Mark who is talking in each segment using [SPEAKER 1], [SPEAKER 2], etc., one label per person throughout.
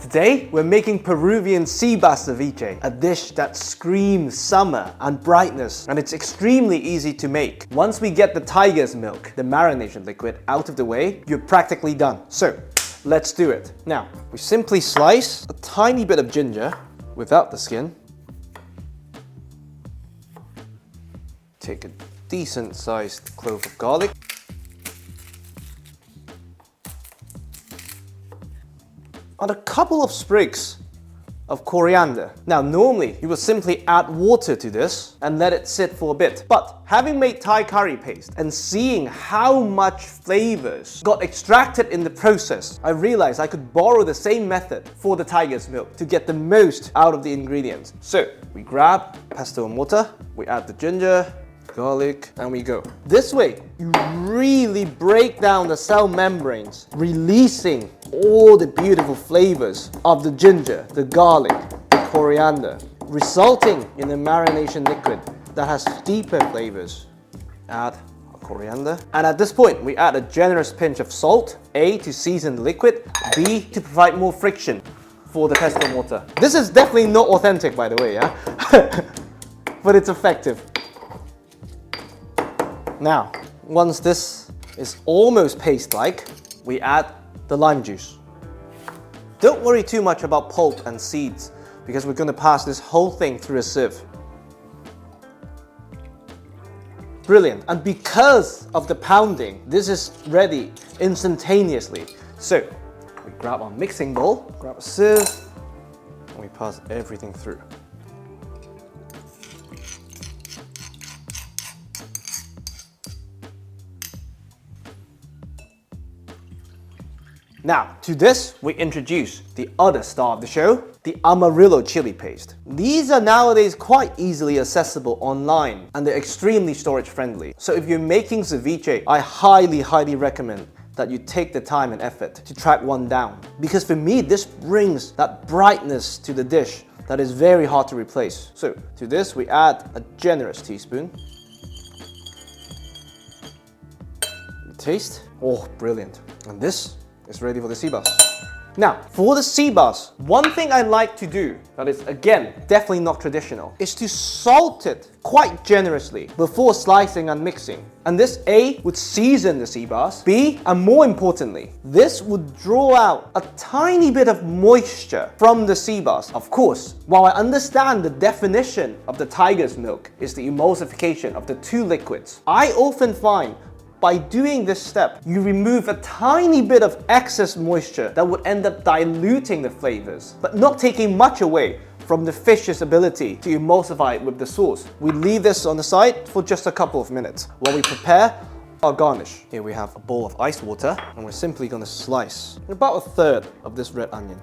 [SPEAKER 1] Today, we're making Peruvian sea bass ceviche, a dish that screams summer and brightness, and it's extremely easy to make. Once we get the tiger's milk, the marination liquid, out of the way, you're practically done. So, let's do it. Now, we simply slice a tiny bit of ginger without the skin. Take a decent sized clove of garlic. And a couple of sprigs of coriander. Now, normally you would simply add water to this and let it sit for a bit. But having made Thai curry paste and seeing how much flavors got extracted in the process, I realized I could borrow the same method for the tiger's milk to get the most out of the ingredients. So we grab pesto and water, we add the ginger, garlic, and we go. This way, you really break down the cell membranes, releasing all the beautiful flavors of the ginger, the garlic, the coriander, resulting in a marination liquid that has deeper flavors. Add coriander. And at this point, we add a generous pinch of salt, A, to season the liquid, B, to provide more friction for the pesto and water. This is definitely not authentic, by the way, yeah? But it's effective. Now, once this is almost paste-like, we add the lime juice. Don't worry too much about pulp and seeds, because we're going to pass this whole thing through a sieve. Brilliant. And because of the pounding, this is ready instantaneously. So, we grab our mixing bowl, grab a sieve, and we pass everything through. Now, to this, we introduce the other star of the show, the Amarillo chili paste. These are nowadays quite easily accessible online, and they're extremely storage friendly. So if you're making ceviche, I highly recommend that you take the time and effort to track one down. Because for me, this brings that brightness to the dish that is very hard to replace. So to this, we add a generous teaspoon. Taste, oh, brilliant. And this is ready for the sea bass. Now, for the sea bass, one thing I like to do, that is again, definitely not traditional, is to salt it quite generously before slicing and mixing. And this A, would season the sea bass, B, and more importantly, this would draw out a tiny bit of moisture from the sea bass. Of course, while I understand the definition of the tiger's milk is the emulsification of the two liquids, I often find by doing this step, you remove a tiny bit of excess moisture that would end up diluting the flavors, but not taking much away from the fish's ability to emulsify it with the sauce. We leave this on the side for just a couple of minutes while we prepare our garnish. Here we have a bowl of ice water, and we're simply gonna slice about a third of this red onion.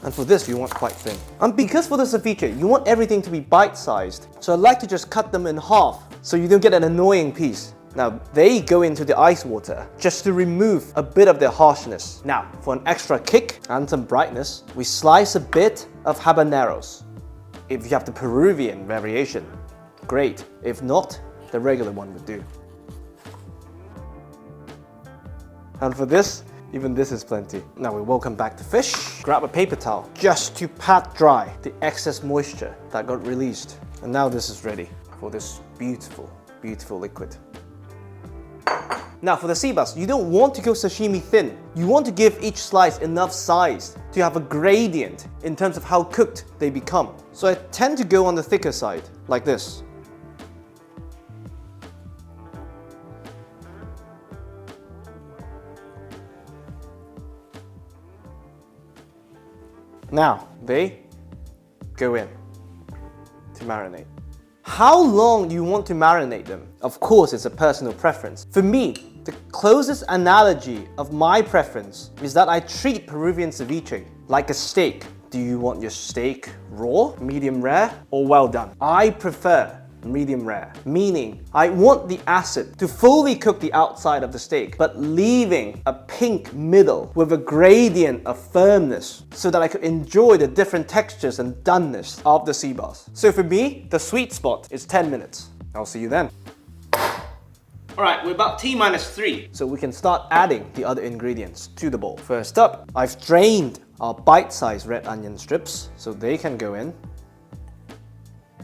[SPEAKER 1] And for this, you want quite thin. And because for the ceviche, you want everything to be bite-sized, so I like to just cut them in half so you don't get an annoying piece. Now, they go into the ice water just to remove a bit of their harshness. Now, for an extra kick and some brightness, we slice a bit of habaneros. If you have the Peruvian variation, great. If not, the regular one would do. And for this, even this is plenty. Now we welcome back the fish. Grab a paper towel just to pat dry the excess moisture that got released. And now this is ready for this beautiful, beautiful liquid. Now for the sea bass, you don't want to go sashimi thin. You want to give each slice enough size to have a gradient in terms of how cooked they become. So I tend to go on the thicker side, like this. Now they go in to marinate. How long you want to marinate them? Of course, it's a personal preference. For me, the closest analogy of my preference is that I treat Peruvian ceviche like a steak. Do you want your steak raw, medium rare, or well done? I prefer medium rare, meaning I want the acid to fully cook the outside of the steak, but leaving a pink middle with a gradient of firmness so that I could enjoy the different textures and doneness of the sea bass. So for me, the sweet spot is 10 minutes. I'll see you then. Alright, we're about T-3, so we can start adding the other ingredients to the bowl. First up, I've drained our bite-sized red onion strips, so they can go in.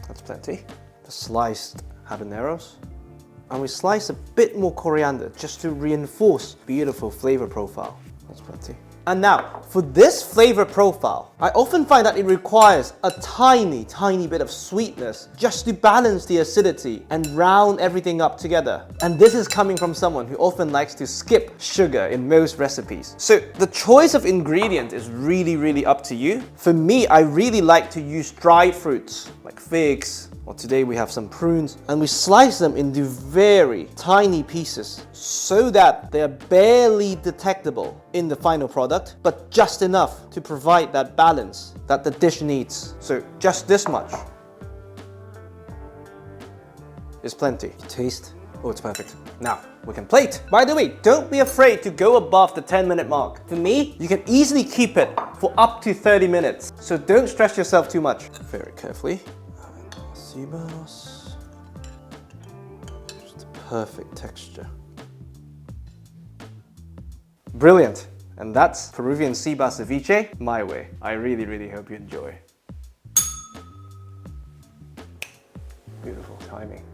[SPEAKER 1] That's plenty. The sliced habaneros. And we slice a bit more coriander just to reinforce beautiful flavor profile. That's plenty. And now, for this flavor profile, I often find that it requires a tiny bit of sweetness just to balance the acidity and round everything up together. And this is coming from someone who often likes to skip sugar in most recipes. So the choice of ingredient is really up to you. For me, I really like to use dried fruits like figs, or today we have some prunes, and we slice them into very tiny pieces so that they are barely detectable in the final product, but just enough to provide that balance that the dish needs. So just this much is plenty. Taste. Oh, it's perfect. Now, we can plate. By the way, don't be afraid to go above the 10-minute mark. For me, you can easily keep it for up to 30 minutes. So don't stress yourself too much. Very carefully. Ceviche. Just a perfect texture. Brilliant. And that's Peruvian sea bass ceviche my way. I really hope you enjoy. Beautiful timing.